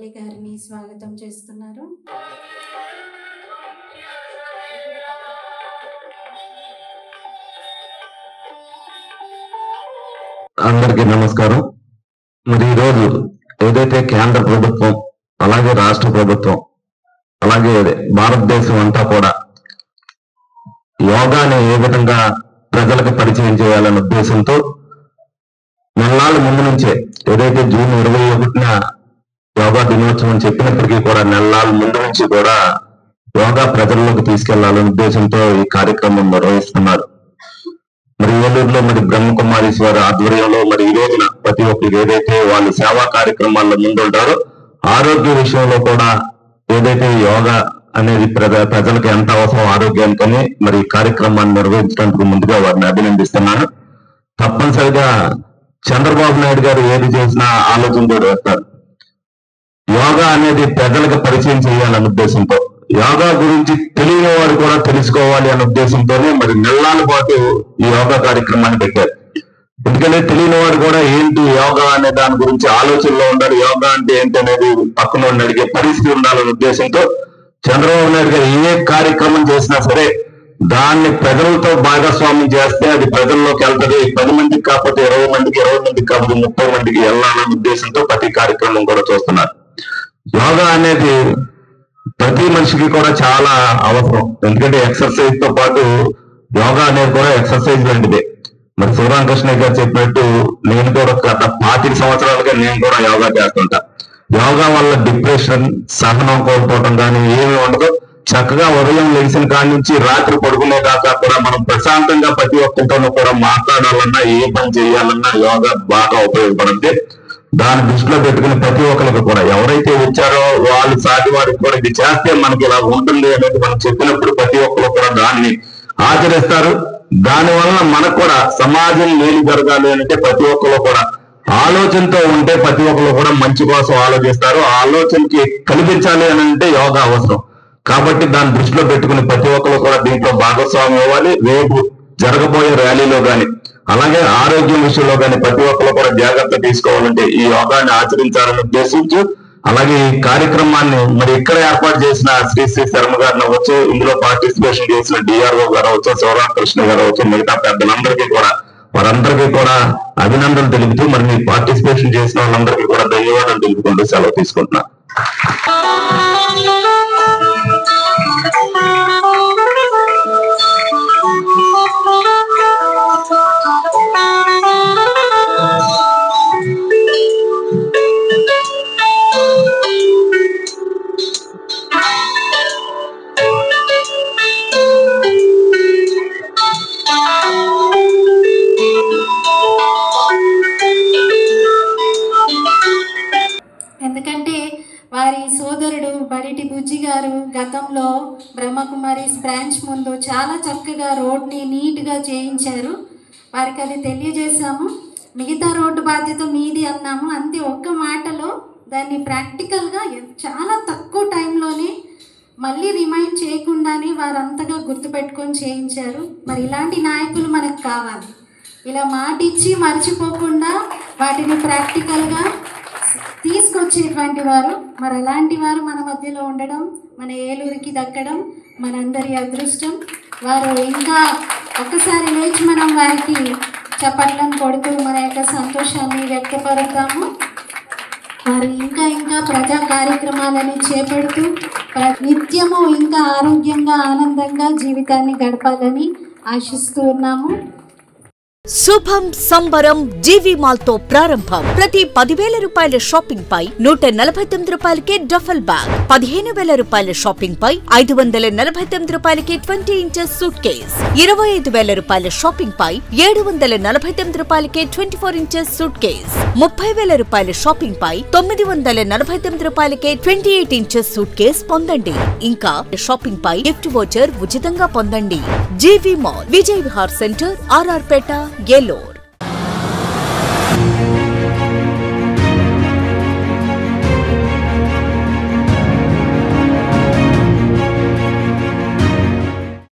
మురళి గారిని స్వాగతం చేస్తున్నారు. అందరికీ నమస్కారం. మరి ఈరోజు ఏదైతే కేంద్ర ప్రభుత్వం అలాగే రాష్ట్ర ప్రభుత్వం అలాగే భారతదేశం అంతా కూడా యోగాని ఏ విధంగా ప్రజలకు పరిచయం చేయాలనే ఉద్దేశంతో నెలల ముందు నుంచే ఏదైతే జూన్ 21న యోగా దినోత్సవం చెప్పినప్పటికీ కూడా నెలల ముందు నుంచి కూడా యోగా ప్రజల్లోకి తీసుకెళ్లాలనే ఉద్దేశంతో ఈ కార్యక్రమం నిర్వహిస్తున్నారు. మరి ఏలూరులో మరి బ్రహ్మకుమారీశ్వర ఆధ్వర్యంలో మరి ఈ రోజున ప్రతి ఒక్కరికి ఏదైతే వాళ్ళు సేవా కార్యక్రమాల్లో ముందుంటారో ఆరోగ్య విషయంలో కూడా ఏదైతే యోగా అనేది ప్రజలకు ఎంత అవసరం ఆరోగ్యానికని మరి ఈ కార్యక్రమాన్ని నిర్వహించడానికి ముందుగా వారిని అభినందిస్తున్నాను. తప్పనిసరిగా చంద్రబాబు నాయుడు గారు ఏది చేసినా ఆలోచనతో వేస్తారు. యోగా అనేది ప్రజలకు పరిచయం చేయాలనే ఉద్దేశంతో, యోగా గురించి తెలియని వారు కూడా తెలుసుకోవాలి అనే ఉద్దేశంతోనే మరి నెలల పాటు ఈ యోగా కార్యక్రమాన్ని పెట్టారు. ఎందుకంటే తెలియని వారు కూడా ఏంటి యోగా అనే దాని గురించి ఆలోచనలో ఉండాలి. యోగా అంటే ఏంటి అనేది పక్కన అడిగే పరిస్థితి ఉండాలనే ఉద్దేశంతో చంద్రబాబు నాయుడు గారు ఏ కార్యక్రమం చేసినా సరే దాన్ని ప్రజలతో భాగస్వామ్యం చేస్తే అది ప్రజల్లోకి వెళ్తుంది. 10 మందికి కాకపోతే 20 మందికి, 20 మందికి కాకపోతే 30 మందికి వెళ్ళాలనే ఉద్దేశంతో ప్రతి కార్యక్రమం కూడా చూస్తున్నారు. యోగా అనేది ప్రతి మనిషికి కూడా చాలా అవసరం. ఎందుకంటే ఎక్సర్సైజ్ తో పాటు యోగా అనేది కూడా ఎక్సర్సైజ్ లాంటిదే. మరి శివరామకృష్ణ గారు చెప్పినట్టు నేను కూడా గత 25 సంవత్సరాలుగా నేను కూడా యోగా చేస్తుంటా. యోగా వల్ల డిప్రెషన్, సహనం కోల్పోవడం కానీ ఏమి ఉండదు. చక్కగా ఉదయం లేచిన కాడి నుంచి రాత్రి పడుకునే దాకా కూడా మనం ప్రశాంతంగా ప్రతి ఒక్కరితోనూ కూడా మాట్లాడాలన్నా ఏ పని చేయాలన్నా యోగా బాగా ఉపయోగపడుతుంది. దాన్ని దృష్టిలో పెట్టుకుని ప్రతి ఒక్కరికి కూడా ఎవరైతే వచ్చారో వాళ్ళు సాటి వారికి కూడా ఇది చేస్తే మనకి ఇలా ఉంటుంది అనేది మనం చెప్పినప్పుడు ప్రతి ఒక్కరు కూడా దాన్ని ఆచరిస్తారు. దానివల్ల మనకు కూడా సమాజం మేలు జరగాలి అంటే ప్రతి ఒక్కరు కూడా ఆలోచనతో ఉంటే ప్రతి ఒక్కరు కూడా మంచి కోసం ఆలోచిస్తారు. ఆ ఆలోచనకి కల్పించాలి అని అంటే యోగా అవసరం. కాబట్టి దాన్ని దృష్టిలో పెట్టుకుని ప్రతి ఒక్కరు కూడా దీంట్లో భాగస్వామ్యం అవ్వాలి. రేపు జరగబోయే ర్యాలీలో కానీ అలాగే ఆరోగ్యం విషయంలో కానీ ప్రతి ఒక్కరు కూడా జాగ్రత్త తీసుకోవాలంటే ఈ యోగాన్ని ఆచరించాలని ఉద్దేశించు అలాగే ఈ కార్యక్రమాన్ని మరి ఇక్కడ ఏర్పాటు చేసిన శ్రీ శర్మ గారిని అవ్వచ్చు, ఇందులో పార్టిసిపేషన్ చేసిన డిఆర్ఓ గారు అవ్వచ్చు, శివరామకృష్ణ గారు అవ్వచ్చు, మిగతా పెద్దలందరికీ కూడా వారందరికీ కూడా అభినందనలు తెలుపుతూ మరి మీ పార్టిసిపేషన్ చేసిన వాళ్ళందరికీ కూడా ధన్యవాదాలు తెలుపుకుంటూ సెలవు తీసుకుంటున్నా. ఎందుకంటే వారి సోదరుడు బడిటి బుజ్జి గారు గతంలో బ్రహ్మకుమారీస్ బ్రాంచ్ ముందు చాలా చక్కగా రోడ్ని నీట్గా చేయించారు. వారికి అది తెలియజేశాము. మిగతా రోడ్డు బాధ్యత మీది అన్నాము. అంతే, ఒక్క మాటలో దాన్ని ప్రాక్టికల్గా చాలా తక్కువ టైంలోనే మళ్ళీ రిమైండ్ చేయకుండానే వారంతగా గుర్తుపెట్టుకొని చేయించారు. మరి ఇలాంటి నాయకులు మనకు కావాలి. ఇలా మాట ఇచ్చి మర్చిపోకుండా వాటిని ప్రాక్టికల్గా తీసుకొచ్చేటువంటి వారు. మరి అలాంటి వారు మన మధ్యలో ఉండడం, మన ఏలూరికి దక్కడం మనందరి అదృష్టం. వారు ఇంకా ఒక్కసారి లేచి మనం వారికి చప్పట్లను కొడుతూ మన యొక్క సంతోషాన్ని వ్యక్తపరుద్దాము. వారు ఇంకా ఇంకా ప్రజా కార్యక్రమాలని చేపడుతూ నిత్యము ఇంకా ఆరోగ్యంగా ఆనందంగా జీవితాన్ని గడపాలని ఆశిస్తూ ఉన్నాము. శుభం సంబరం జీవి మాల్ తో ప్రారంభం. ప్రతి 10,000 రూపాయల షాపింగ్ పై 149 రూపాయలకే డఫల్ బ్యాగ్, 15,000 రూపాయల షాపింగ్ పై 549 రూపాయలకి 20 ఇంచెస్ సూట్ కేస్, 25,000 రూపాయల షాపింగ్ పై 749 రూపాయలకే 24 ఇంచెస్ సూట్ కేస్, 30,000 రూపాయల షాపింగ్ పై 949 రూపాయలకే 28 ఇంచెస్ సూట్ కేస్ పొందండి. ఇంకా షాపింగ్ పై గిఫ్ట్ వోచర్ ఉచితంగా పొందండి. GV mall, Vijay Vihar centre, RR Peta, Eluru.